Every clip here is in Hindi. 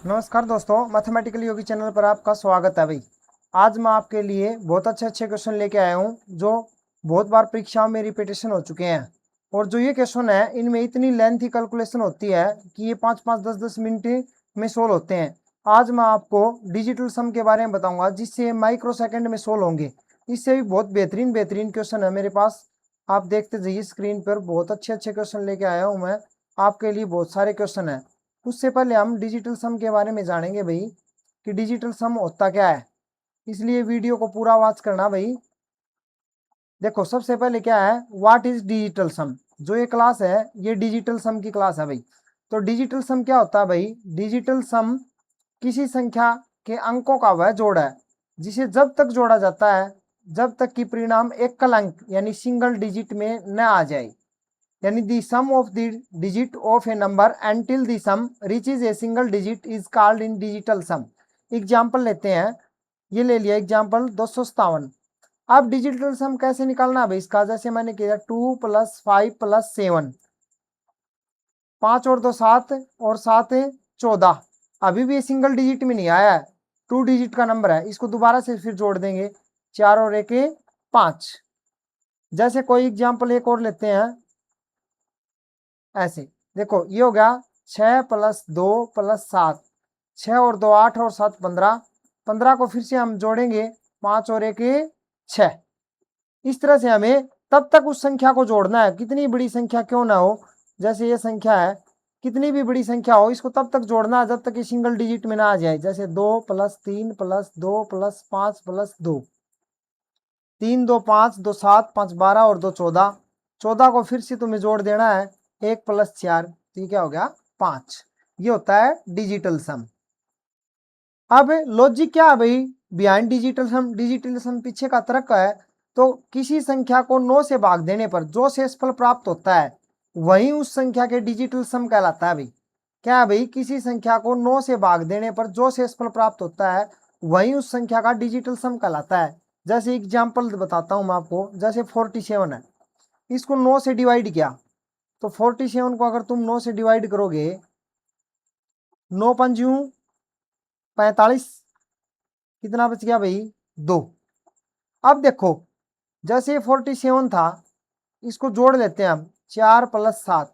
नमस्कार दोस्तों, मैथमेटिकल योगी चैनल पर आपका स्वागत है भाई। आज मैं आपके लिए बहुत अच्छे क्वेश्चन लेके आया हूँ जो बहुत बार परीक्षाओं में रिपीटेशन हो चुके हैं। और जो ये क्वेश्चन है इनमें इतनी लेंथी कैलकुलेशन होती है कि ये 5-5 10-10 मिनट में सोल्व होते हैं। आज मैं आपको डिजिटल सम के बारे में बताऊंगा जिससे माइक्रो सेकेंड में सोल्व होंगे। इससे भी बहुत बेहतरीन बेहतरीन क्वेश्चन है मेरे पास। आप देखते जाइए स्क्रीन पर, बहुत अच्छे क्वेश्चन लेके आया हूँ मैं आपके लिए। बहुत सारे क्वेश्चन है। उससे पहले हम डिजिटल सम के बारे में जानेंगे भाई कि डिजिटल सम होता क्या है, इसलिए वीडियो को पूरा वॉच करना भाई। देखो सबसे पहले क्या है, व्हाट इज डिजिटल सम। जो ये क्लास है ये डिजिटल सम की क्लास है भाई। तो डिजिटल सम क्या होता है भाई? डिजिटल सम किसी संख्या के अंकों का वह जोड़ है जिसे जब तक जोड़ा जाता है जब तक कि परिणाम एकल अंक यानी सिंगल डिजिट में न आ जाए, यानी the sum of the digit of a number until the sum reaches a single digit is called in digital sum. Example लेते हैं, ये ले लिया एग्जाम्पल 257। अब डिजिटल सम कैसे निकालना है भाई इसका? जैसे मैंने किया 2+5+7, 5 और 2 7 और 7 14। अभी भी ये सिंगल डिजिट में नहीं आया है, 2 डिजिट का नंबर है। इसको दोबारा से फिर जोड़ देंगे, 4 और 1 5। जैसे कोई एग्जाम्पल एक और लेते हैं, ऐसे देखो ये हो गया 6+2+7, 6 और 2 8 और 7 15। 15 को फिर से हम जोड़ेंगे, 5 और 1 6। इस तरह से हमें तब तक उस संख्या को जोड़ना है, कितनी बड़ी संख्या क्यों ना हो। जैसे ये संख्या है, कितनी भी बड़ी संख्या हो इसको तब तक जोड़ना है जब तक ये सिंगल डिजिट में ना आ जाए। जैसे 2+3+2+5+2, 3 2 5 2 7 5 12 और 2 14। 14 को फिर से तुम्हें जोड़ देना है, 1+4, तो ये क्या हो गया 5। ये होता है डिजिटल सम। अब लॉजिक क्या है भाई बिहाइंड डिजिटल सम? डिजिटल सम पीछे का तर्क है। तो किसी संख्या को 9 से भाग देने पर जो शेषफल प्राप्त होता है वही उस संख्या के डिजिटल सम कहलाता है भाई। क्या है भाई? किसी संख्या को 9 से भाग देने पर जो शेषफल प्राप्त होता है वही उस संख्या का डिजिटल सम कहलाता है। जैसे एग्जाम्पल बताता हूं मैं आपको, जैसे 47 है, इसको 9 से डिवाइड किया, तो 47 को अगर तुम 9 से डिवाइड करोगे, 9 5 45, कितना बच गया भाई 2। अब देखो जैसे 47 था, इसको जोड़ लेते हैं हम, 4+7,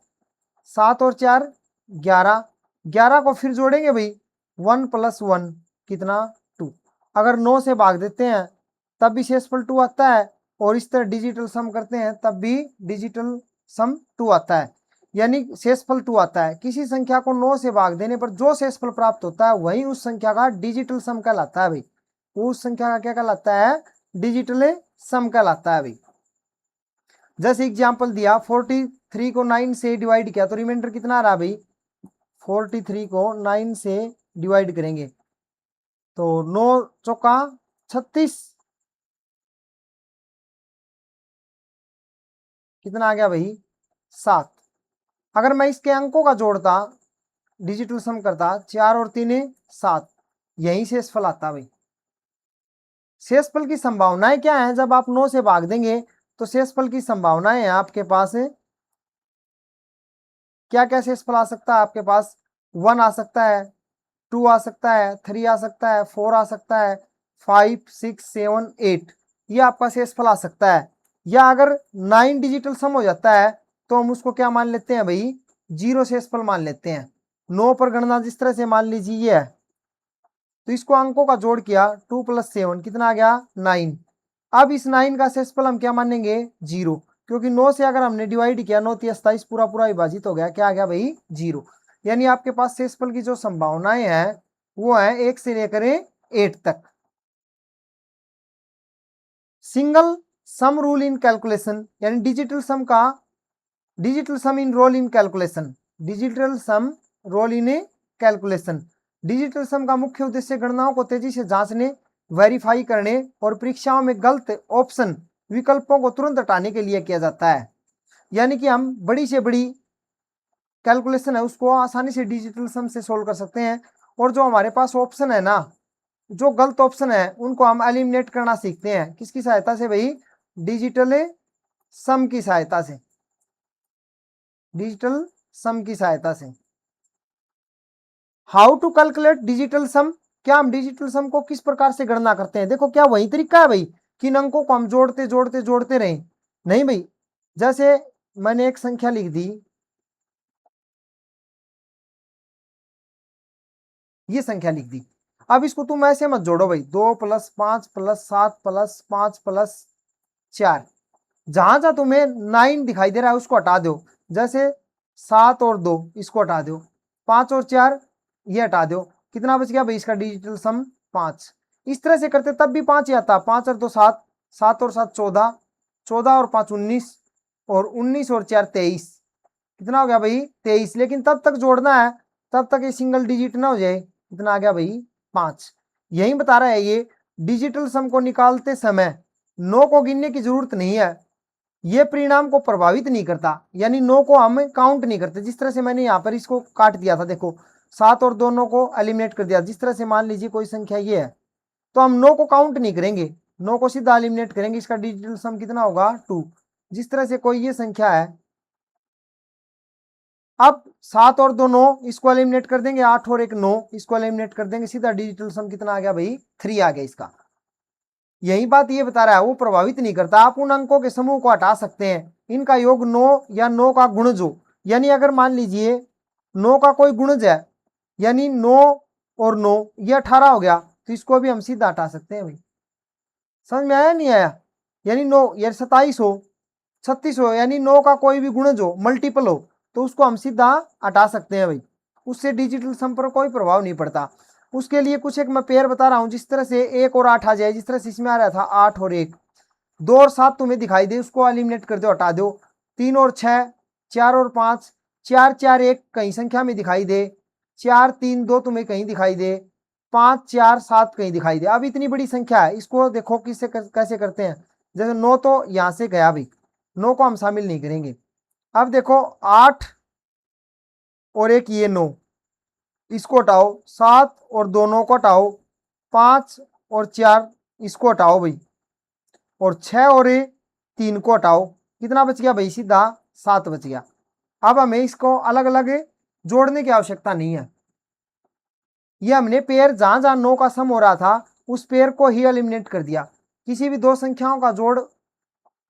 7 और 4 11, 11 को फिर जोड़ेंगे भाई, 1+1 कितना 2। अगर 9 से भाग देते हैं तब भी शेषफल 2 आता है, और इस तरह डिजिटल सम करते हैं तब भी डिजिटल सम 2 आता है, यानी शेषफल 2 आता है। किसी संख्या को 9 से भाग देने पर जो शेषफल प्राप्त होता है वही उस संख्या का डिजिटल सम कहलाता है भाई। उस संख्या का क्या कहलाता है? डिजिटल सम कहलाता है भाई। जैसे एग्जाम्पल दिया, 43 को 9 से डिवाइड किया तो रिमाइंडर कितना आ रहा भाई? 43 को 9 से डिवाइड करेंगे तो 9 चौका 36, कितना आ गया भाई 7। अगर मैं इसके अंकों का जोड़ता, डिजिटल सम करता, 4 और 3 7, यही शेषफल आता भाई। शेषफल की संभावनाएं क्या है? जब आप 9 से भाग देंगे तो शेषफल की संभावनाएं हैं आपके पास। क्या क्या शेषफल आ सकता है आपके पास? 1 आ सकता है, 2 आ सकता है, 3 आ सकता है, 4 आ सकता है, 5 6 7 8, ये आपका शेषफल आ सकता है। या अगर 9 डिजिटल सम हो जाता है तो हम उसको क्या मान लेते हैं भाई? 0 शेषफल मान लेते हैं। 9 पर गणना जिस तरह से मान लीजिए ये है, तो इसको अंकों का जोड़ किया, 2+7 कितना आ गया 9। अब इस 9 का शेषफल हम क्या मानेंगे? 0, क्योंकि 9 से अगर हमने डिवाइड किया, 9 3 27 पूरा पूरा विभाजित हो गया, क्या आ गया भाई 0। यानी आपके पास शेषफल की जो संभावनाएं हैं वो है 1 से लेकर 8 तक। Single sum rule in calculation, यानी डिजिटल सम का, digital sum in rule in calculation, digital sum rule in calculation. Digital sum का मुख्य उद्देश्य गणनाओं को तेजी से जांचने, वेरीफाई करने और परीक्षाओं में गलत ऑप्शन विकल्पों को तुरंत हटाने के लिए किया जाता है। यानी कि हम बड़ी से बड़ी कैलकुलेशन है उसको आसानी से डिजिटल सम से सोल्व कर सकते हैं। और जो हमारे पास ऑप्शन है ना, जो गलत ऑप्शन है उनको हम एलिमिनेट करना सीखते हैं। किसकी सहायता से भाई? डिजिटल सम की सहायता से, डिजिटल सम की सहायता से। हाउ टू कैलकुलेट डिजिटल सम, क्या हम डिजिटल सम को किस प्रकार से गणना करते हैं। देखो क्या वही तरीका है भाई, किन अंकों को हम जोड़ते जोड़ते जोड़ते रहे, नहीं भाई। जैसे मैंने एक संख्या लिख दी, ये संख्या लिख दी, अब इसको तुम ऐसे मत जोड़ो भाई, 2 + 5 + 7 + 5 + 4, जहां जहां तुम्हें 9 दिखाई दे रहा है उसको हटा दो। जैसे 7 और 2 इसको हटा दो, 5 और 4 ये हटा दो, कितना बच गया भाई इसका डिजिटल सम 5। इस तरह से करते तब भी 5 ही आता, 5 और 2 7, 7 और 7 14, 14 और 5 19, और 19 और 4 23, कितना हो गया भाई 23। लेकिन तब तक जोड़ना है, तब तक ये सिंगल डिजिट ना हो जाए। कितना आ गया भाई 5। यही बता रहा है ये, डिजिटल सम को निकालते समय 9 को गिनने की जरूरत नहीं है, ये परिणाम को प्रभावित नहीं करता, यानी 9 को हम काउंट नहीं करते। जिस तरह से मैंने यहाँ पर इसको काट दिया था, देखो 7 और 2 9 को एलिमिनेट कर दिया। जिस तरह से मान लीजिए कोई संख्या ये है, तो हम 9 को काउंट नहीं करेंगे, 9 को सीधा एलिमिनेट करेंगे, इसका डिजिटल सम कितना होगा 2। जिस तरह से कोई ये संख्या है, अब 7 और 2 9 इसको एलिमिनेट कर देंगे, 8 और 1 9 इसको एलिमिनेट कर देंगे, सीधा डिजिटल सम कितना आ गया भाई 3 आ गया इसका। यही बात ये बता रहा है, वो प्रभावित नहीं करता। आप उन अंकों के समूह को हटा सकते हैं, इनका योग 9 या 9 का गुणज हो, यानी अगर मान लीजिए 9 का कोई गुणज है, यानी 9 और 9 ये 18 हो गया, तो इसको भी हम सीधा हटा सकते हैं भाई। समझ में आया नहीं आया, यानी 9 यार 27 हो, 36 हो, यानी 9 का कोई भी गुणज हो, मल्टीपल हो, तो उसको हम सीधा हटा सकते हैं भाई, उससे डिजिटल सम पर कोई प्रभाव नहीं पड़ता। उसके लिए कुछ एक मैं पेयर बता रहा हूं, जिस तरह से 1 और 8 आ जाए, जिस तरह से इसमें आ रहा था 8 और 1, 2 और 7 तुम्हें दिखाई दे, उसको एलिमिनेट कर दो, हटा दो। 3 और 6, 4 और 5, 4 4 1 कहीं संख्या में दिखाई दे, 4 3 2 तुम्हें कहीं दिखाई दे, 5 4 7 कहीं दिखाई दे। अब इतनी बड़ी संख्या है, इसको देखो किससे कैसे करते हैं। जैसे 9 तो यहां से गया भाई, 9 को हम शामिल नहीं करेंगे। अब देखो 8 और 1 ये 9, इसको हटाओ, 7 और 2 9 को हटाओ, 5 और 4 इसको हटाओ भाई, और 6 और 3 को हटाओ, कितना बच गया भाई सीधा 7 बच गया। अब हमें इसको अलग अलग जोड़ने की आवश्यकता नहीं है, ये हमने पेयर जहां जहां 9 का सम हो रहा था उस पेयर को ही एलिमिनेट कर दिया। किसी भी दो संख्याओं का जोड़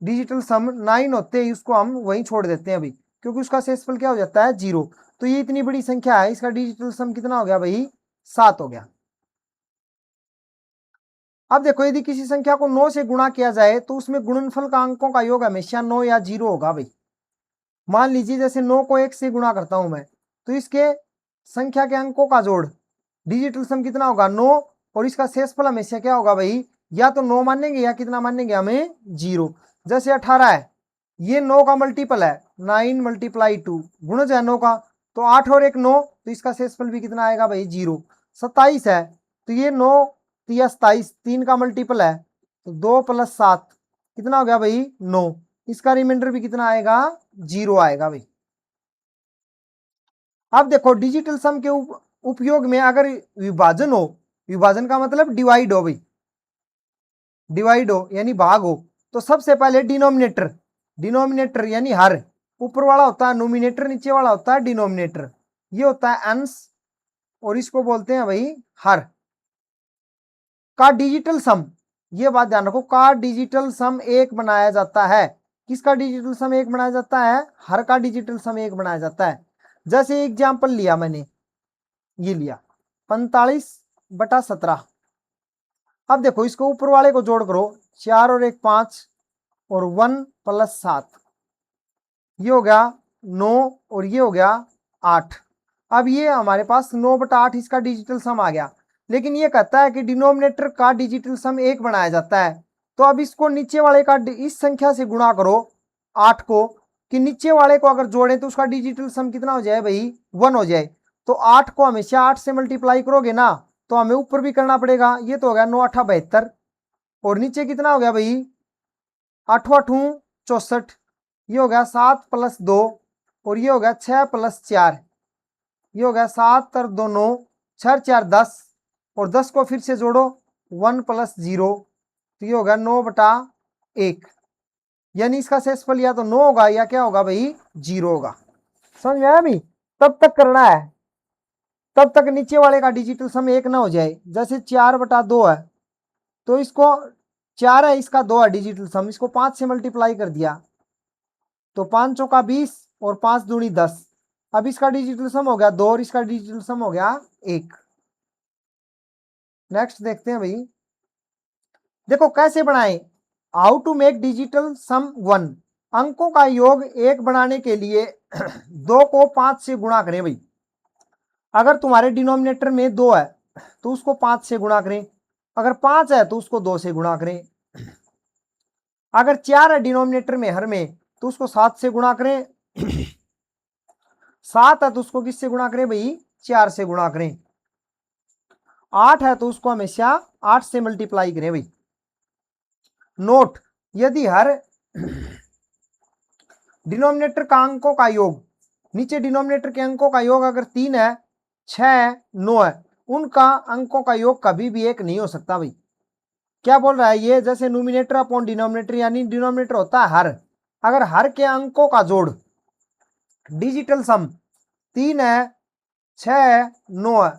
डिजिटल सम 9 होते ही उसको हम वहीं छोड़ देते हैं भाई, क्योंकि उसका शेषफल क्या हो जाता है 0। तो ये इतनी बड़ी संख्या है, इसका डिजिटल सम कितना हो गया भाई 7 हो गया। अब देखो यदि किसी संख्या को 9 से गुणा किया जाए तो उसमें गुणनफल का अंकों का योग हमेशा 9 या 0 होगा भाई। मान लीजिए जैसे 9 को 1 से गुणा करता हूं मैं, तो इसके संख्या के अंकों का जोड़ डिजिटल सम कितना होगा 9, और इसका शेषफल हमेशा क्या होगा भाई, या तो 9 मानेंगे या कितना मानेंगे हमें 0। जैसे 18 है, ये 9 का मल्टीपल है, 9 × 2 गुणज है 9 का, तो 8 और 1 9, तो इसका शेषफल भी कितना आएगा भाई 0। 27 है, तो ये 9 या 27 3 का मल्टीपल है, तो 2 + 7 कितना हो गया भाई 9, इसका रिमाइंडर भी कितना आएगा 0 आएगा भाई। अब देखो डिजिटल सम के उपयोग में अगर विभाजन हो, विभाजन का मतलब डिवाइड हो भाई, डिवाइड हो यानी भाग हो, तो सबसे पहले डिनोमिनेटर, डिनोमिनेटर यानी हर, ऊपर वाला होता है नोमिनेटर, नीचे वाला होता है डिनोमिनेटर, ये होता है अंश, और इसको बोलते हैं भाई हर। का डिजिटल सम, ये बात ध्यान रखो, का डिजिटल सम एक बनाया जाता है। किसका डिजिटल सम एक बनाया जाता है, हर का डिजिटल सम एक बनाया जाता है। जैसे एग्जाम्पल लिया मैंने, ये लिया 45/17। अब देखो इसको ऊपर वाले को जोड़ करो, 4 और 1 5, और 1 + 7, ये हो गया 9, और ये हो गया 8। अब ये हमारे पास 9/8 इसका डिजिटल सम आ गया। लेकिन ये कहता है कि डिनोमिनेटर का डिजिटल सम एक बनाया जाता है, तो अब इसको नीचे वाले का इस संख्या से गुणा करो 8 को, कि नीचे वाले को अगर जोड़े तो उसका डिजिटल सम कितना हो जाए भाई 1 हो जाए। तो 8 को हमेशा 8 से मल्टीप्लाई करोगे ना, तो हमें ऊपर भी करना पड़ेगा, ये तो हो गया 9 8 72, और नीचे कितना हो गया भाई 8 8 64, ये हो गया 7 + 2, और ये हो गया 6 + 4, ये हो गया 7 और 2 9, 6 4 10, और 10 को फिर से जोड़ो 1 + 0, तो ये हो गया 9/1, यानी इसका शेषफल या तो 9 होगा या क्या होगा भाई 0 होगा। समझ में आया भाई, तब तक करना है, तब तक नीचे वाले का डिजिटल सम 1 ना हो जाए। जैसे 4/2 है तो इसको 4 है, इसका 2 है डिजिटल सम, इसको 5 से मल्टीप्लाई कर दिया तो 5 चौका 20 और 5 दूनी 10। अब इसका डिजिटल सम हो गया 2 और इसका डिजिटल सम हो गया 1। नेक्स्ट देखते हैं भाई, देखो कैसे बनाएं। हाउ टू मेक डिजिटल सम 1। अंकों का योग 1 बनाने के लिए 2 को 5 से गुणा करें भाई। अगर तुम्हारे डिनोमिनेटर में 2 है तो उसको 5 से गुणा करें, अगर 5 है तो उसको 2 से गुणा करें, अगर 4 है डिनोमिनेटर में हर में तो उसको 7 से गुणा करें, 7 है तो उसको किससे गुणा करें भाई, 4 से गुणा करें, 8 है तो उसको हमेशा 8 से मल्टीप्लाई करें भाई। नोट, यदि हर डिनोमिनेटर का अंकों का योग, नीचे डिनोमिनेटर के अंकों का योग अगर 3 है, 6 है, 9 है, उनका अंकों का योग कभी भी 1 नहीं हो सकता भाई। क्या बोल रहा है ये, जैसे न्यूमिनेटर अपॉन डिनोमिनेटर, यानी डिनोमिनेटर होता है हर, अगर हर के अंकों का जोड़ डिजिटल सम 3 है, 6 है, 9 है,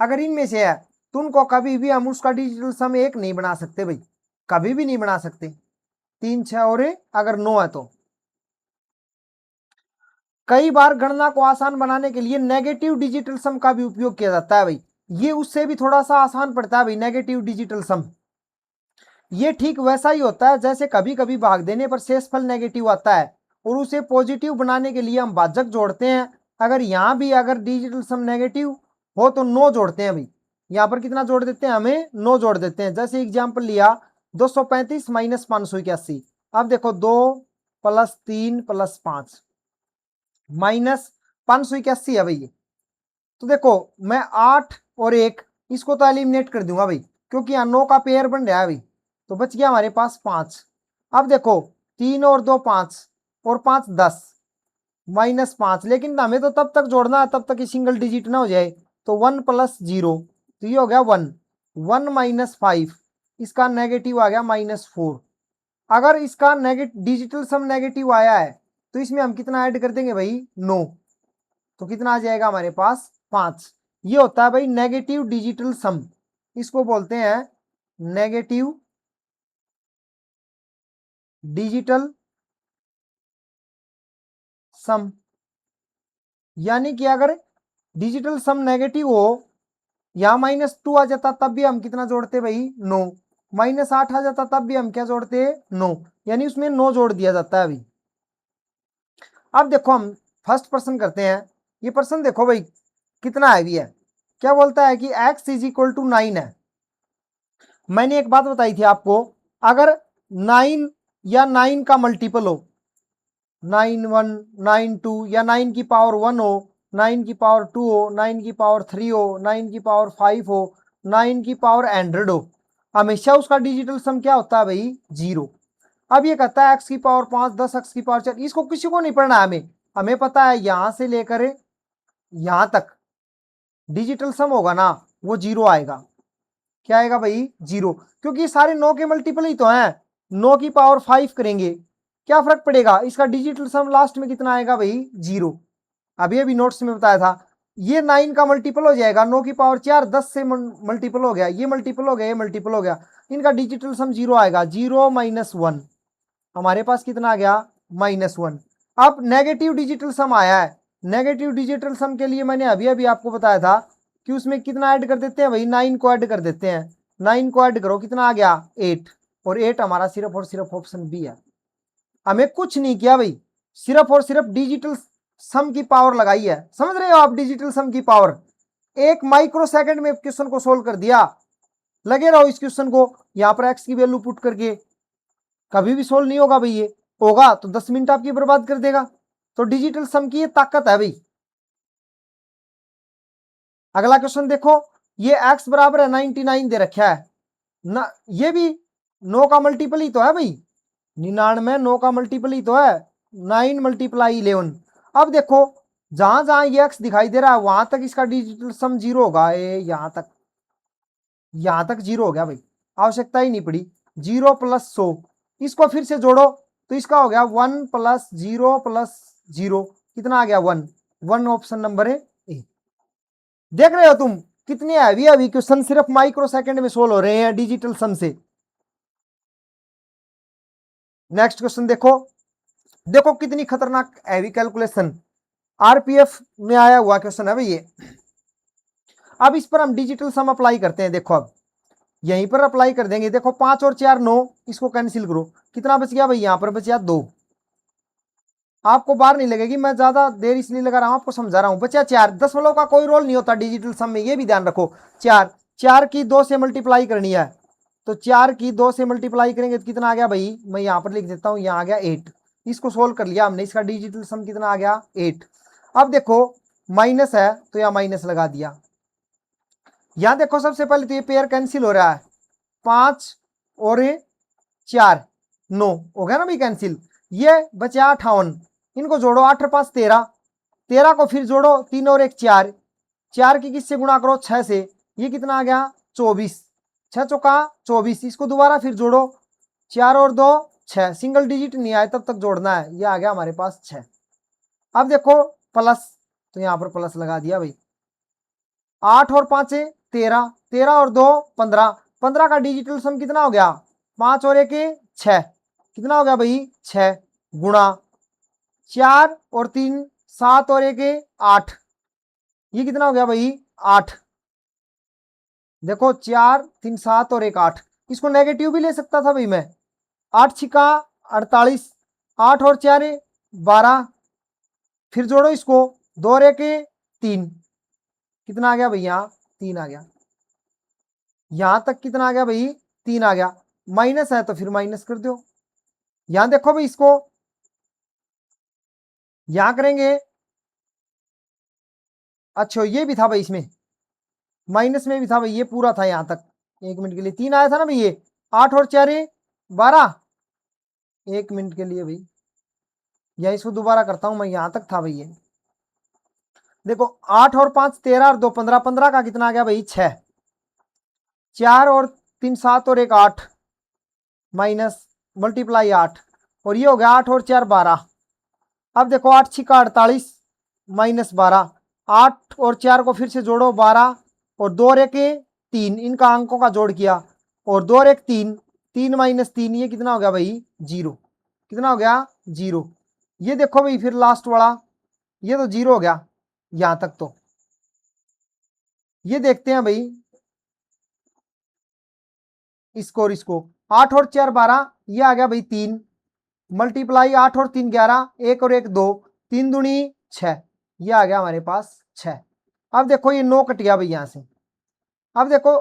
अगर इनमें से है तो उनको कभी भी हम उसका डिजिटल सम 1 नहीं बना सकते भाई, कभी भी नहीं बना सकते। 3, 6 और अगर 9 है तो। कई बार गणना को आसान बनाने के लिए नेगेटिव डिजिटल सम का भी उपयोग किया जाता है भाई। ये उससे भी थोड़ा सा आसान पड़ता है भाई, नेगेटिव डिजिटल सम। ये ठीक वैसा ही होता है जैसे कभी कभी भाग देने पर शेषफल नेगेटिव आता है और उसे पॉजिटिव बनाने के लिए हम भाजक जोड़ते हैं। अगर यहां भी अगर डिजिटल सम नेगेटिव हो तो 9 जोड़ते हैं भाई। यहां पर कितना जोड़ देते हैं, हमें 9 जोड़ देते हैं। जैसे एग्जाम्पल लिया 235 माइनस 581। अब देखो 2 + 3 + 5 माइनस 581 है भाई। तो देखो मैं 8 और 1 इसको तो एलिमिनेट कर दूंगा भाई, क्योंकि यहाँ 9 का पेयर बन रहा है भाई, तो बच गया हमारे पास 5। अब देखो 3 और 2 5 और 5 10 -5, लेकिन हमें तो तब तक जोड़ना है तब तक ये सिंगल डिजिट ना हो जाए। तो 1 + 0 तो ये हो गया 1, 1 - 5 इसका नेगेटिव आ गया -4। अगर इसका डिजिटल सम नेगेटिव आया है तो इसमें हम कितना ऐड कर देंगे भाई, 9, तो कितना आ जाएगा हमारे पास 5। ये होता है भाई नेगेटिव डिजिटल सम, इसको बोलते हैं नेगेटिव डिजिटल सम। यानी कि अगर डिजिटल सम नेगेटिव हो, यहां -2 आ जाता तब भी हम कितना जोड़ते भाई, 9, -8 आ जाता तब भी हम क्या जोड़ते, 9, यानी उसमें 9 जोड़ दिया जाता है अभी। अब देखो हम फर्स्ट प्रश्न करते हैं। ये प्रश्न देखो भाई कितना हैवी है। क्या बोलता है कि x = 9 है। मैंने एक बात बताई थी आपको, अगर 9 या 9 का मल्टीपल हो, 9 1 9 2 या 9 की पावर 1 हो, 9 की पावर 2 हो, 9 की पावर 3 हो, 9 की पावर 5 हो, 9 की पावर 100 हो, हमेशा उसका डिजिटल सम क्या होता है भाई, 0। अब ये कहता है x की पावर 5 10 x की पावर 4, इसको किसी को नहीं पढ़ना है, हमें पता है यहां से लेकर यहां तक डिजिटल सम होगा ना वो 0 आएगा। क्या आएगा भाई, 0, क्योंकि सारे 9 के मल्टीपल ही तो हैं। 9 की पावर 5 करेंगे, क्या फर्क पड़ेगा, इसका डिजिटल सम लास्ट में कितना आएगा भाई, 0। अभी अभी नोट्स में बताया था, ये 9 का मल्टीपल हो जाएगा, 9 की पावर 4 10 से मल्टीपल हो गया, ये मल्टीपल हो गया, ये मल्टीपल हो गया, इनका डिजिटल सम 0 आएगा। 0 - 1 हमारे पास कितना आ गया, -1। अब नेगेटिव डिजिटल सम आया है, नेगेटिव डिजिटल सम के लिए मैंने अभी अभी आपको बताया था कि उसमें कितना ऐड कर देते हैं भाई, 9 को ऐड कर देते हैं। 9 को ऐड करो कितना आ गया, 8, और 8 हमारा सिर्फ और सिर्फ ऑप्शन बी है। हमें कुछ नहीं किया भाई, सिर्फ और सिर्फ डिजिटल सम की पावर लगाई है। समझ रहे हो आप, डिजिटल सम की पावर। 1 माइक्रो सेकंड में क्वेश्चन को सोल्व कर दिया। लगे रहो इस क्वेश्चन को, यहां पर एक्स की वैल्यू पुट करके, कभी भी सोल्व नहीं होगा भाई, ये होगा तो 10 मिनट आपकी बर्बाद कर देगा। तो डिजिटल सम की ये ताकत है भाई। अगला क्वेश्चन देखो, ये x बराबर है 99 दे रखा है ना, ये भी 9 का मल्टीपल ही तो है भाई, 99 9 का मल्टीपल ही तो है, 9 × 11। अब देखो जहां जहां ये x दिखाई दे रहा है वहां तक इसका डिजिटल सम 0 होगा। यहां तक, यहां तक 0 हो गया भाई, आवश्यकता ही नहीं पड़ी। 0 + 100 इसको फिर से जोड़ो तो इसका हो गया 1 + 0 + 0 कितना आ गया, 1, 1 ऑप्शन नंबर है ए। देख रहे हो तुम कितने हैवी हैवी क्वेश्चन सिर्फ माइक्रो सेकंड में सोल्व हो रहे हैं डिजिटल सम से। नेक्स्ट क्वेश्चन देखो, देखो कितनी खतरनाक हैवी कैलकुलेशन, आरपीएफ में आया हुआ क्वेश्चन है भाई ये। अब इस पर हम डिजिटल सम अप्लाई करते हैं। देखो अब यहीं पर अप्लाई कर देंगे। देखो 5 और 4 9, इसको कैंसिल करो, कितना बच गया भाई, यहां पर बचा 2। आपको बार नहीं लगेगी, मैं ज्यादा देर इसलिए लगा रहा हूं, आपको समझा रहा हूं। बचा 4, दशमलव का कोई रोल नहीं होता डिजिटल सम में, ये भी ध्यान रखो। 4 4 की 2 से मल्टीप्लाई करनी है, तो 4 की 2 से मल्टीप्लाई करेंगे तो कितना आ गया भाई, मैं यहां पर लिख देता हूं, यहां आ गया 8। इसको सोल्व कर लिया हमने, इसका डिजिटल सम कितना आ गया 8। अब देखो माइनस है तो यहां माइनस लगा दिया। यहां देखो सबसे पहले तो ये पेयर कैंसिल हो रहा है, 5 और 4 9 हो गया ना भाई कैंसिल। ये बचा 58, इनको जोड़ो, 8 और 5 13, 13 को फिर जोड़ो, 3 और 1 4, 4 की किससे गुणा करो 6 से, ये कितना आ गया 24, 6 चौका 24। इसको दोबारा फिर जोड़ो, 4 और 2 6, सिंगल डिजिट नहीं आए तब तक जोड़ना है, ये आ गया हमारे पास 6। अब देखो प्लस, तो यहां पर प्लस लगा दिया भाई। 8 और 5 13, 13 और 2 15, 15 का डिजिटल सम कितना हो गया, 5 और 1 6, कितना हो गया भाई 6, गुणा 4 और 3 7 और 1 8, ये कितना हो गया भाई 8। देखो 4 3 7 और 1 8, इसको नेगेटिव भी ले सकता था भाई मैं। 8 छिका 48, 8 और 4 12, फिर जोड़ो इसको, 2 और 1 3, कितना आ गया भैया 3 आ गया। यहां तक कितना आ गया भाई 3 आ गया। माइनस है तो फिर माइनस कर दो। यहां देखो भाई, इसको यहां करेंगे, अच्छा ये भी था भाई, इसमें माइनस में भी था भाई, ये पूरा था यहां तक। 1 मिनट के लिए 3 आया था ना भाई, ये 8 और 4 12, 1 मिनट के लिए भाई, या इसको दोबारा करता हूं मैं, यहां तक था भाई ये। देखो 8 और 5 13 और 2 15, 15 का कितना आ गया भाई 6, 4 और 3 7 और 1 8, माइनस मल्टीप्लाई 8, और ये हो गया 8 और 4 12। अब देखो 8 छिका 48, माइनस 12, 8 और 4 को फिर से जोड़ो 12, और 2 और 1 3, इनका अंकों का जोड़ किया, और 2 और 1 3, 3 माइनस 3, ये कितना हो गया भाई 0, कितना हो गया 0। ये देखो भाई फिर लास्ट वाला, ये तो 0 हो गया यहां तक। तो ये देखते हैं भाई इसको, और इसको 8 और 4 12, ये आ गया भाई 3, मल्टीप्लाई 8 और 3 11, 1 और 1 2, 3 दूनी 6, ये आ गया हमारे पास 6। अब देखो ये 9 कट गया भाई यहां से। अब देखो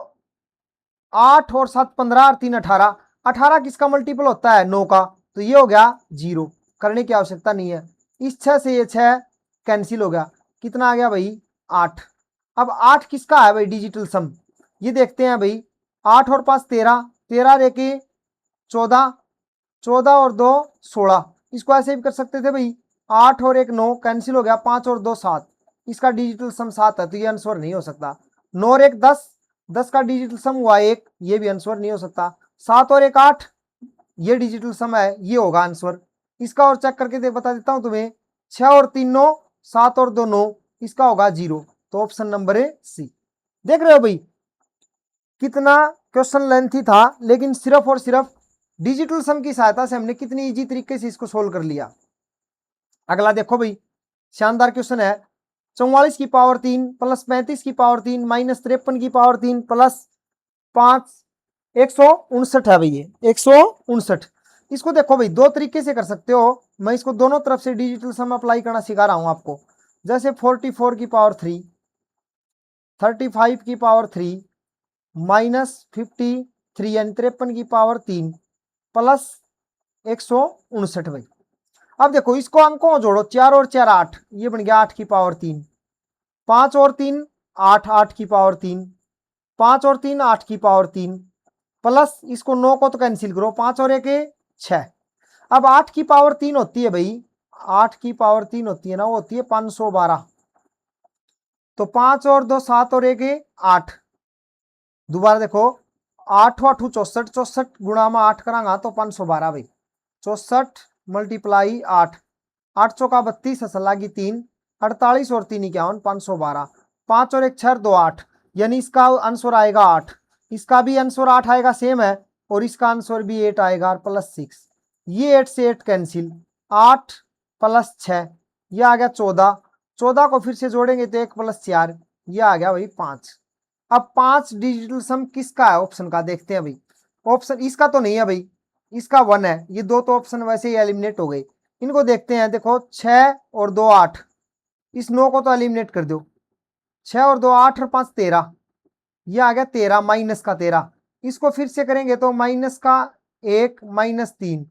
8 और 7 15 और 3 18, 18 किसका मल्टीपल होता है 9 का, तो ये हो गया 0, करने की आवश्यकता नहीं है। इस 6 से ये 6 कैंसिल हो गया, कितना आ गया भाई 8। अब 8 किसका है भाई डिजिटल सम, ये देखते हैं भाई। 8 और 5 13, 13 और 1 14, 14 और 2 16, इसको ऐसे भी कर सकते थे भाई। 8 और 1 9 कैंसिल हो गया, 5 और 2 7, इसका डिजिटल सम 7 है, तो ये आंसर नहीं हो सकता। 9 और 1 10, 10 का डिजिटल सम हुआ 1, ये भी आंसर नहीं हो सकता। 7 और 1 8, ये डिजिटल सम है, ये होगा आंसर। इसका और चेक करके बता देता हूं तुम्हें। 6 और 3 9, 7 और 2 9, इसका होगा 0, तो ऑप्शन नंबर है सी। देख रहे हो भाई कितना क्वेश्चन लेंथी था, लेकिन सिर्फ और सिर्फ डिजिटल सम की सहायता से हमने कितनी इजी तरीके से इसको सोल्व कर लिया। अगला देखो भाई, शानदार क्वेश्चन है। 44 की पावर 3 प्लस 35 की पावर 3 माइनस 53 की पावर 3 प्लस 5, 159 है भाई, ये 159। इसको देखो भाई दो तरीके से कर सकते हो, मैं इसको दोनों तरफ से डिजिटल सम अप्लाई करना सिखा रहा हूं आपको। जैसे 44 की पावर 3, 35 की पावर 3 माइनस 53 यानी 53 की पावर 3 प्लस 159 भाई। अब देखो इसको अंकों को जोड़ो, 4 और 4 8, ये बन गया 8 की पावर 3, 5 और 3 8, 8 की पावर 3, 5 और 3 8 की पावर 3, प्लस इसको 9 को तो कैंसिल करो, 5 और 1 6। अब 8 की पावर 3 होती है भाई, 8 की पावर 3 होती है ना, वो होती है 512, तो 5 और 2 7 और 1 8। दोबारा देखो 8 8 64, 64 गुणा में 8 करांगा तो 512 भाई। 64 मल्टीप्लाई 8, 8 चौका 32 असल लागी 3, 48 और 3 51 512, 5 और 1 6 2 8, यानी इसका आंसर आएगा 8। इसका भी आंसर 8 आएगा, सेम है, और इसका आंसर भी 8 आएगा प्लस 6। ये 8 से 8 कैंसिल, 8 प्लस 6 ये आ गया 14। 14 को फिर से जोड़ेंगे तो 1 प्लस 4 ये आ गया भाई 5। अब 5 डिजिटल सम किसका है ऑप्शन का, देखते हैं भाई। ऑप्शन इसका तो नहीं है भाई, इसका 1 है। ये दो तो ऑप्शन वैसे ही एलिमिनेट हो गए। इनको देखते हैं, देखो 6 और 2 8, इस 9 को तो एलिमिनेट कर दो। 6 और 2 8 और 5 13, ये आ गया 13 माइनस का 13। इसको फिर से करेंगे तो माइनस का 1 माइनस 3,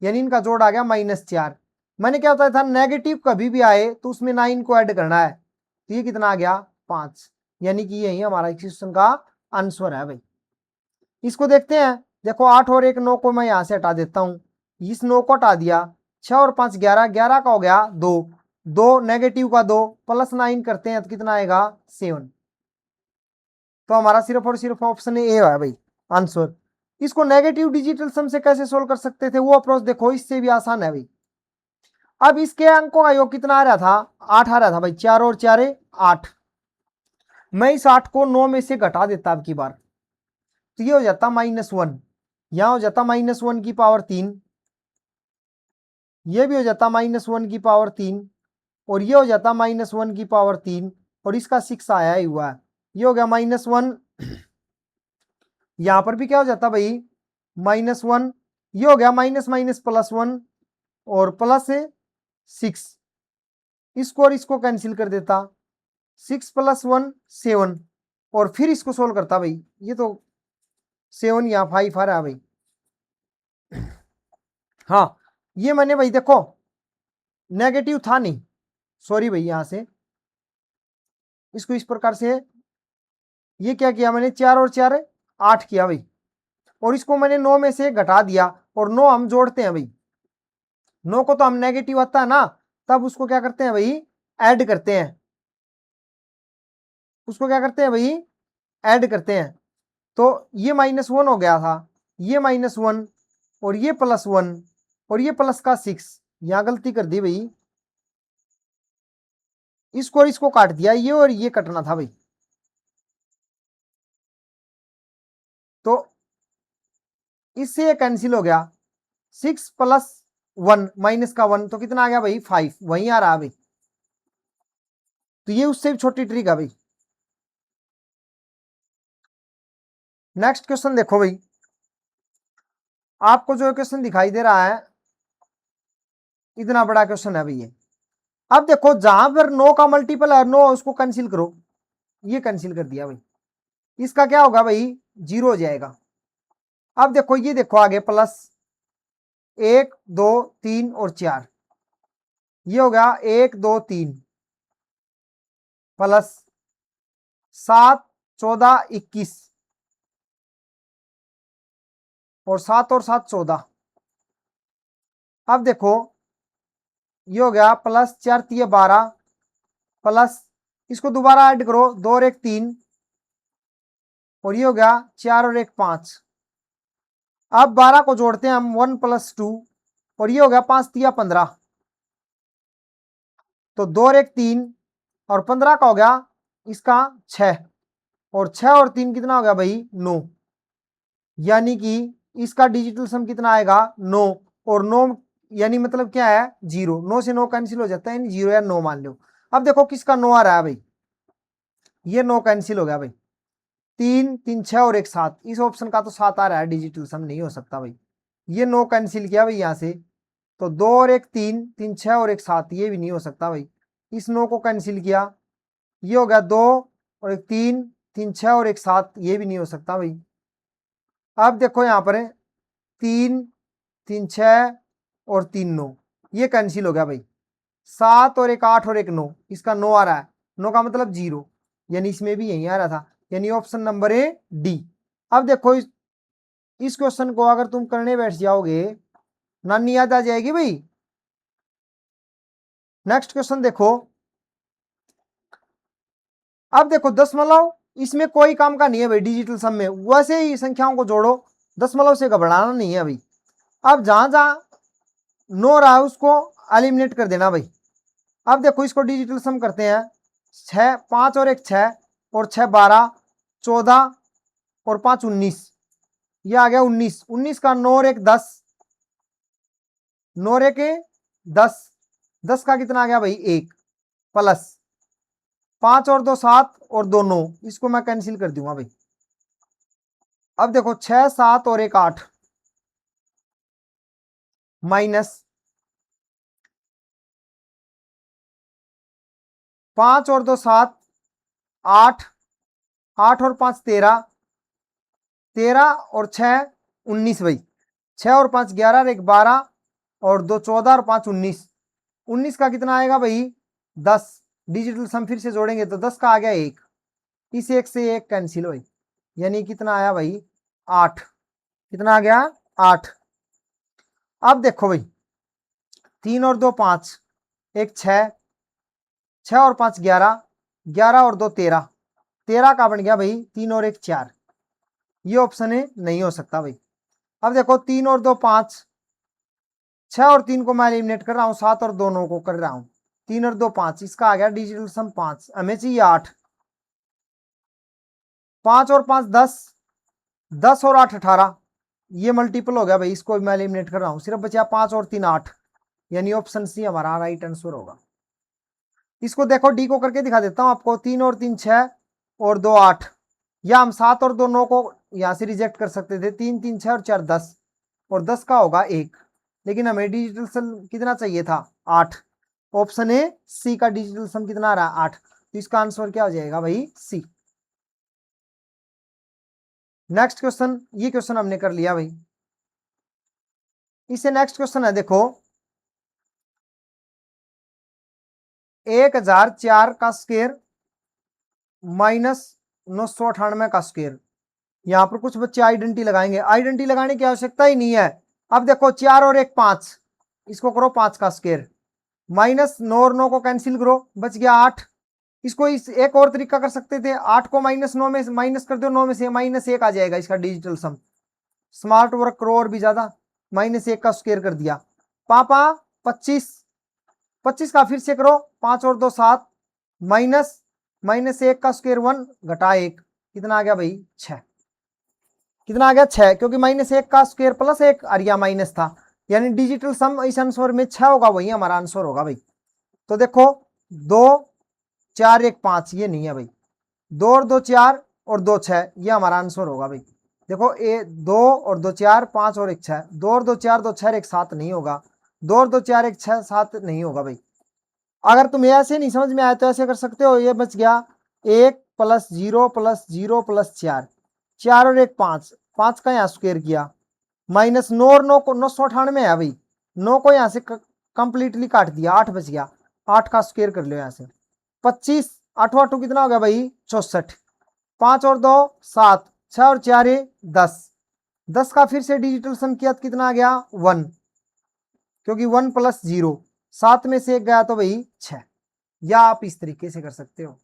यानी इनका जोड़ आ गया माइनस 4। मैंने क्या बताया था, नेगेटिव कभी भी आए तो उसमें 9 को ऐड करना है। तो ये कितना आ गया 5, यानी कि यही हमारा इक्वेशन का आंसर है भाई। इसको देखते हैं, देखो 8 और 1 9 को मैं यहां से हटा देता हूं, इस 9 को हटा दिया। 6 और 5 11, 11 का हो गया 2, 2 नेगेटिव का 2 प्लस 9 करते हैं तो कितना आएगा 7। तो हमारा सिर्फ और सिर्फ ऑप्शन ए है भाई आंसर। इसको नेगेटिव डिजिटल सम से कैसे सोल्व कर सकते थे, वो अप्रोच देखो, इससे भी आसान है भाई। अब इसके अंकों का योग कितना आ रहा था, 8 आ रहा था भाई, 4 और 4 8। मैं इस 8 को 9 में से घटा देता अब की बार, तो ये हो जाता -1, यहां हो जाता -1 की पावर 3, ये भी हो जाता -1 की पावर 3, और ये हो जाता -1 की पावर 3, और इसका 6 आया ही हुआ है, ये हो गया -1। यहां पर भी क्या हो जाता भाई -1, ये हो गया माइनस माइनस प्लस 1 और प्लस 6, इसको और इसको कैंसिल कर देता, 6 + 1 7, और फिर इसको सोल्व करता भाई, ये तो 7 यहाँ 5 आ रहा है भाई। हाँ ये मैंने भाई देखो नेगेटिव था नहीं, सॉरी भाई, यहां से इसको इस प्रकार से, ये क्या किया मैंने, 4 और 4 8 किया भाई, और इसको मैंने 9 में से घटा दिया, और 9 हम जोड़ते हैं भाई। 9 को तो हम नेगेटिव आता है ना, तब उसको क्या करते हैं भाई, ऐड करते हैं, उसको क्या करते हैं भाई, ऐड करते हैं। तो ये -1 हो गया था, ये -1, और ये +1, और ये प्लस का 6, यहां गलती कर दी भाई, इसको और इसको काट दिया, ये और ये कटना था भाई। तो इससे ये कैंसिल हो गया, 6 + 1 माइनस का 1, तो कितना आ गया भाई 5, वहीं आ रहा भाई। तो ये उससे भी छोटी ट्रिक है भाई। नेक्स्ट क्वेश्चन देखो भाई, आपको जो क्वेश्चन दिखाई दे रहा है इतना बड़ा क्वेश्चन है भाई ये। अब देखो जहां पर 9 का मल्टीपल है 9, उसको कैंसिल करो, ये कैंसिल कर दिया भाई, इसका क्या होगा भाई 0 हो जाएगा। अब देखो ये देखो आगे प्लस 1 2 3 और 4, ये हो गया 1 2 3 प्लस 7 14 21, और 7 और 7 14। अब देखो ये हो गया प्लस 4 3 12 प्लस, इसको दोबारा ऐड करो, 2 और 1 3, और ये हो गया 4 और 1 5। अब 12 को जोड़ते हैं हम, 1 + 2, और ये हो गया 5 3 15, तो 2 और 1 3, और 15 का हो गया इसका 6, और 6 और 3 कितना हो गया भाई 9, यानी कि इसका डिजिटल सम कितना आएगा 9, और 9 यानी मतलब क्या है 0, 9 से 9 कैंसिल हो जाता है, यानी 0 या 9 मान लो। अब देखो किसका 9 आ रहा है भाई, ये 9 कैंसिल हो गया भाई, 3 3 6 और 1 7, इस ऑप्शन का तो 7 आ रहा है, डिजिटल सम नहीं हो सकता भाई। ये 9 कैंसिल किया भाई यहां से, तो 2 और 1 3 3 6 और 1 7, ये भी नहीं हो सकता भाई। इस 9 को कैंसिल किया, ये हो गया 2 और 1 3 3 6 और 1 7, ये भी नहीं हो सकता भाई। अब देखो यहां पर 3 3 6 और 3 9, ये कैंसिल हो गया भाई। 7 और 1 8 और 1 9, इसका 9 आ रहा है, 9 का मतलब 0, यानी इसमें भी यही आ रहा था, यानी ऑप्शन नंबर ए डी। अब देखो इस क्वेश्चन को अगर तुम करने बैठ जाओगे नानी याद आ जाएगी भाई। नेक्स्ट क्वेश्चन देखो, अब देखो दशमलव इसमें कोई काम का नहीं है भाई, डिजिटल सम में वैसे ही संख्याओं को जोड़ो, दशमलव से घबराना नहीं है भाई। अब जहां जहां 9 रहा है उसको एलिमिनेट कर देना भाई। अब देखो इसको डिजिटल सम करते हैं, छः, 5 और 1 6, और 6 12, 14 और 5 19, ये आ गया 19। 19 का 9 और 1 10, 9 और 1 10, 10 का कितना आ गया भाई 1, प्लस 5 और 2 7 और 2 9, इसको मैं कैंसिल कर दूंगा भाई। अब देखो 6 7 और 1 8, माइनस 5 और 2 7 8, 8 और 5 13, 13 और 6 19 भाई। 6 और 5 11 और 1 12, और 2 14 और 5 19, 19 का कितना आएगा भाई 10। डिजिटल सम फिर से जोड़ेंगे तो 10 का आ गया 1, इस 1 से 1 कैंसिल हो, यानी कितना आया भाई 8। कितना आ गया 8। अब देखो भाई 3 और 2 5, 1 6, 6 और 5 11, 11 और 2 13, 13 का बन गया भाई 3 और 1 4, ये ऑप्शन है नहीं हो सकता भाई। अब देखो 3 और 2 5, 6 और 3 को मैं एलिमिनेट कर रहा हूं, 7 और 2 9 को कर रहा हूं, 3 और 2 5, इसका आ गया डिजिटल सम 5, हमें चाहिए 8। 5 और 5 10, 10 और 8 18, ये मल्टीपल हो गया भाई, इसको मैं एलिमिनेट कर रहा हूं, सिर्फ बचा 5 और 3 8, यानी ऑप्शन सी हमारा राइट आंसर होगा। इसको देखो डी को करके दिखा देता हूं आपको, 3 और 3 6 और 2 8, या हम 7 और 2 9 को यहां से रिजेक्ट कर सकते थे, 3 3 6 और 4 10, और 10 का होगा 1, लेकिन हमें डिजिटल सम कितना चाहिए था 8। ऑप्शन ए सी का डिजिटल सम कितना आ रहा है 8, तो इसका आंसर क्या हो जाएगा भाई सी। नेक्स्ट क्वेश्चन, ये क्वेश्चन हमने कर लिया भाई। इससे नेक्स्ट क्वेश्चन है देखो, 1004 का स्क्वायर माइनस 998 का स्क्वायर। यहां पर कुछ बच्चे आइडेंटिटी लगाएंगे, आइडेंटिटी लगाने की आवश्यकता ही नहीं है। अब देखो 4 और 1 5, इसको करो 5 का स्क्वायर, माइनस 9 और 9 को कैंसिल करो, बच गया 8। इसको इस एक और तरीका कर सकते थे, 8 को माइनस 9 में माइनस कर दो, 9 में से माइनस 1 आ जाएगा, इसका डिजिटल सम। स्मार्ट वर्क करो और भी ज्यादा, माइनस 1 का स्क्वायर कर दिया। पापा 25, 25 का फिर से करो, 5 और 2 7, माइनस माइनस 1 का स्क्वायर 1 घटा 1, कितना आ गया भाई 6। कितना आ गया 6, क्योंकि माइनस 1 का स्क्वायर प्लस 1 अरिया माइनस था, यानी डिजिटल सम इस आंसर में 6 होगा, वही हमारा आंसर होगा भाई। तो देखो 2 4 1 5, ये नहीं है भाई, 2 और 2 4 और 2 6, ये हमारा आंसर होगा भाई। देखो ए 2 और 2 4 5 और 1 6, 2 और 2 4 2 6 1 7 नहीं होगा, 2 और 2 4 1 6 7 नहीं होगा भाई। अगर तुम्हें ऐसे नहीं समझ में आया तो ऐसे कर सकते हो, ये बच गया 1 प्लस 0 प्लस 0 प्लस 4, 4 और 1 5, 5 का यहाँ स्क्वायर किया, माइनस 9 और 9 को 998 है भाई, 9 को यहाँ से कंप्लीटली काट दिया, 8 बच गया, 8 का स्क्वायर कर लो यहाँ से, 25 8 8 कितना हो गया भाई 64, 5 और 2 7, 6 और 4 10, 10 का फिर से डिजिटल सम किया तो कितना आ गया 1, क्योंकि 1 प्लस 0, 7 में से 1 गया तो भाई 6, या आप इस तरीके से कर सकते हो।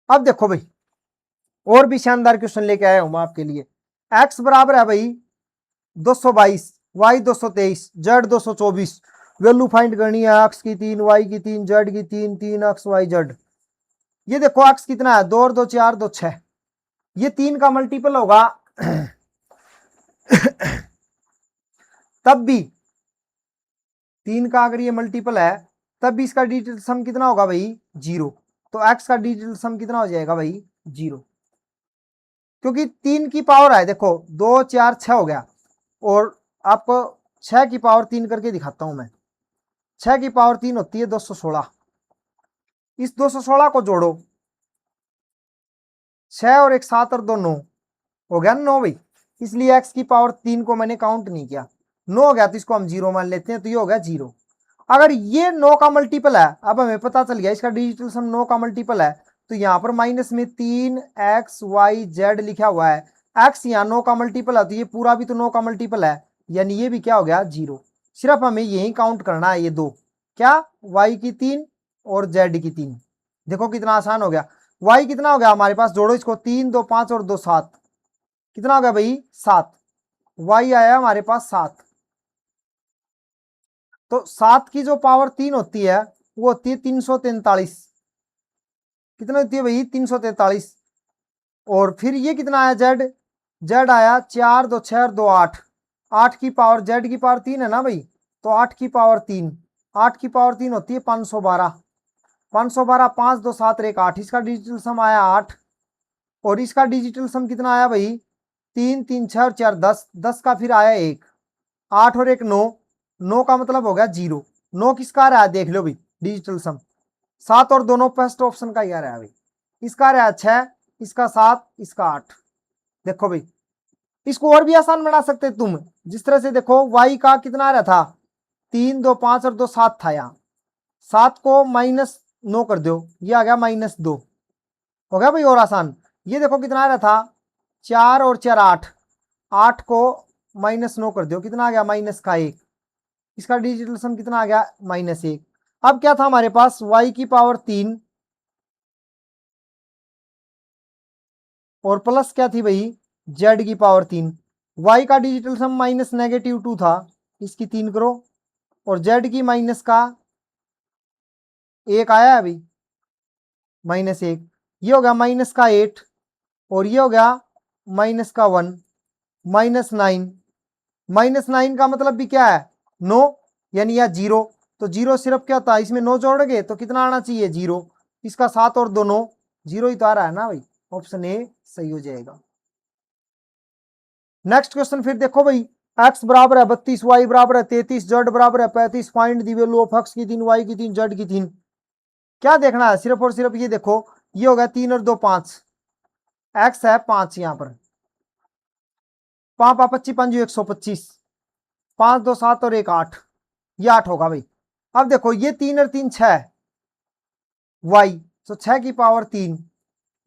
अब देखो भाई और भी शानदार क्वेश्चन लेके आया हूं मैं आपके लिए। x बराबर है भाई 222, y 223, z 224, वैल्यू फाइंड करनी है x की 3, y की 3, z की 3, 3x y z। ये देखो x कितना है 2 और 2 4 2 6, ये 3 का मल्टीपल होगा तब भी 3 का अगर ये मल्टीपल है तब भी इसका डिजिटल सम कितना होगा भाई 0, तो x का डिजिटल सम कितना हो जाएगा भाई 0, क्योंकि 3 की पावर है, देखो 2 4 6 हो गया, और आपको 6 की पावर 3 करके दिखाता हूं मैं। 6 की पावर 3 होती है 216, इस 216 को जोड़ो, 6 और 1 7 और 2 9, हो गया 9 भाई, इसलिए x की पावर 3 को मैंने काउंट नहीं किया, 9 हो गया तो इसको हम 0 मान लेते हैं, तो ये हो गया 0। अगर ये 9 का मल्टीपल है, अब हमें पता चल गया इसका डिजिटल सम 9 का मल्टीपल है, तो यहां पर माइनस में 3xyz लिखा हुआ है, x यहाँ 9 का मल्टीपल है तो ये पूरा भी तो 9 का मल्टीपल है, यानी ये भी क्या हो गया 0। सिर्फ हमें यही काउंट करना है, ये दो क्या y की 3 और z की 3। देखो कितना आसान हो गया, y कितना हो गया हमारे पास, जोड़ो इसको, 3 2 5 और 2 7, कितना हो गया भाई 7, y आया हमारे पास 7, तो 7 की जो पावर 3 होती है वो होती है 343। कितना होती है भाई? 343। और फिर ये कितना आया जेड? जेड आया 4 2 6 2 8। 8 की पावर, जेड की पावर 3 है ना भाई, तो 8 की पावर 3, 8 की पावर 3 होती है 512। 512 5 2 7 1 8। इसका डिजिटल सम आया 8। और इसका डिजिटल सम कितना आया भाई? 3 3 6 और 4 10। 10 का फिर आया 1। 8 और 1 9। 9 का मतलब हो गया 0। 9 किसका आ रहा है देख लो भाई डिजिटल सम। 7 और दोनों फर्स्ट ऑप्शन का ही आ रहा है भाई। इसका आ रहा है 6, इसका 7, इसका 8। देखो भाई, इसको और भी आसान बना सकते तुम। जिस तरह से देखो y का कितना आ रहा था? 3 2 5 और 2 7 था। यहाँ 7 को -9 कर दो, ये आ गया -2। हो गया भाई और आसान। ये देखो कितना आ रहा था? 4 और 4 8। 8 को -9 कर दो, कितना आ गया? -1। इसका डिजिटल सम कितना आ गया? -1। अब क्या था हमारे पास? y की पावर 3 और प्लस क्या थी भाई? z की पावर 3। y का डिजिटल सम -2 था, इसकी 3 करो। और z की माइनस का 1 आया है अभी, -1। ये हो गया -8। और ये हो गया -1, -9। -9 का मतलब भी क्या है? 9, यानी या 0। तो 0 सिर्फ क्या होता है? इसमें 9 जोड़ोगे तो कितना आना चाहिए? 0। इसका 7 और 2 9, 0 ही तो आ रहा है ना भाई। ऑप्शन ए सही हो जाएगा। नेक्स्ट क्वेश्चन फिर देखो भाई, x बराबर है 32, y बराबर है 33, z बराबर है 35। Find the value of x की 3, y की 3, z की 3। क्या देखना है? सिर्फ और सिर्फ ये देखो, ये होगा 3 और 2 5। x है 5 यहां पर। 5 5 25 5 125। 5 2 7 और 1 8। ये 8 होगा भाई। अब देखो ये 3 और 3 6, y तो 6 की पावर 3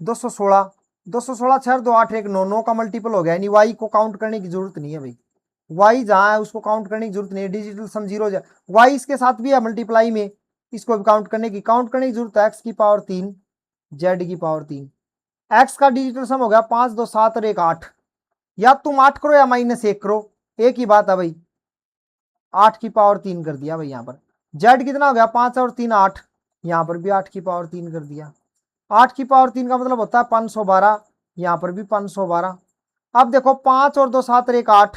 216। 216 6 2 8 1 9। 9 का मल्टीपल हो गया, यानी y को काउंट करने की जरूरत नहीं है भाई। y जहां है उसको काउंट करने की जरूरत नहीं है। डिजिटल सम 0 y इसके साथ भी है मल्टीप्लाई में, इसको भी काउंट करने की जरूरत है। x की पावर 3, z की पावर 3। x का डिजिटल सम हो गया 5 2 7 और 1 8। या तुम 8 करो या -1 करो, एक ही बात है भाई। 8 की पावर 3 कर दिया भाई यहाँ पर। z कितना हो गया? 5 और 3 8। यहाँ पर भी 8 की पावर 3 कर दिया। 8 की पावर 3 का मतलब होता है 512। यहाँ पर भी 512। अब देखो 5 और 2 7 और 1 8।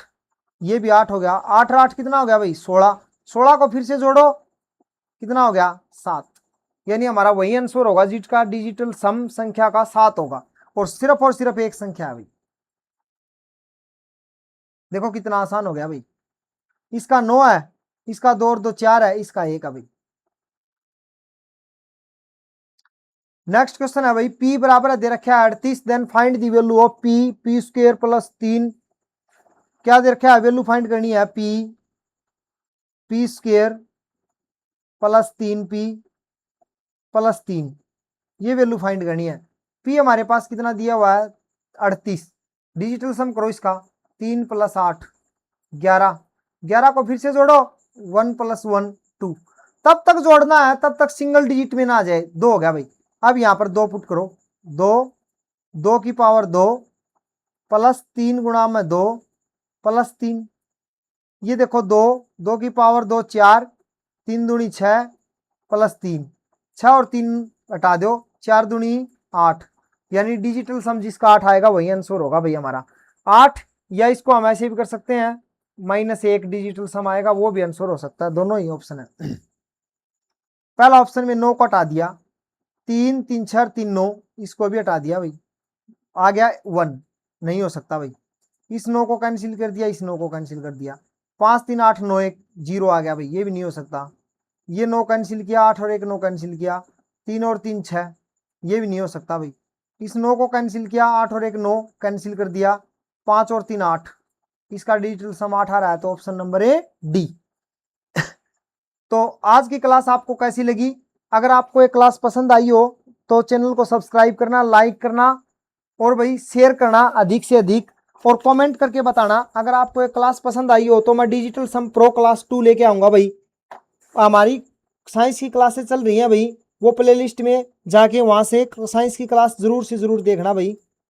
ये भी 8 हो गया। 8 और 8 कितना हो गया भाई? 16। 16 को फिर से जोड़ो, कितना हो गया? 7। यानी हमारा वही आंसर होगा जिसका डिजिटल सम संख्या का 7 होगा। और सिर्फ एक संख्या है भाई। देखो कितना आसान हो गया भाई। इसका 9 है, इसका 2 और 2 4 है, इसका 1 है भाई। नेक्स्ट क्वेश्चन है भाई, p बराबर है दे रखा है 38। Then find the value of p, p square plus 3। क्या दे रखा है? वैल्यू फाइंड करनी है p square plus 3p plus 3। ये वैल्यू फाइंड करनी है। p हमारे पास कितना दिया हुआ है? 38। डिजिटल सम करो इसका, 3 + 8 11। 11 को फिर से जोड़ो, 1 + 1 2। तब तक जोड़ना है तब तक सिंगल डिजिट में ना आ जाए। 2 हो गया भाई। अब यहां पर 2 पुट करो, 2 2 की पावर 2 प्लस 3 गुणा में 2 प्लस 3। ये देखो 2 2 की पावर 2 4, 3 दूनी 6 प्लस 3। 6 और 3 हटा दो, 4 दूनी 8। यानी डिजिटल सम जिसका 8 आएगा वही आंसर होगा भाई हमारा 8। या इसको हम ऐसे भी कर सकते हैं, -1 डिजिटल सम आएगा, वो भी आंसर हो सकता है। दोनों ही ऑप्शन है। पहला ऑप्शन में 9 को हटा दिया, 3 3 6 3 9, इसको भी हटा दिया भाई, आ गया 1। नहीं हो सकता भाई। इस 9 को कैंसिल कर दिया, इस 9 को कैंसिल कर दिया। 5 3 8 9 1 0 आ गया भाई, ये भी नहीं हो सकता। ये 9 कैंसिल किया, 8 और 1 9 कैंसिल किया, 3 और 3 6, ये भी नहीं हो सकता भाई। इस 9 को कैंसिल किया, 8 और 1 9 कैंसिल कर दिया, 5 और 3 8। इसका डिजिटल सम 8 आ रहा है, तो ऑप्शन नंबर ए डी। तो आज की क्लास आपको कैसी लगी? अगर आपको ये क्लास पसंद आई हो तो चैनल को सब्सक्राइब करना, लाइक करना और भाई शेयर करना अधिक से अधिक, और कमेंट करके बताना। अगर आपको ये क्लास पसंद आई हो तो मैं डिजिटल सम प्रो क्लास 2 लेके आऊंगा भाई। हमारी साइंस की क्लासेस चल रही हैं भाई, वो प्लेलिस्ट में जाके वहां से साइंस की क्लास जरूर से जरूर देखना भाई।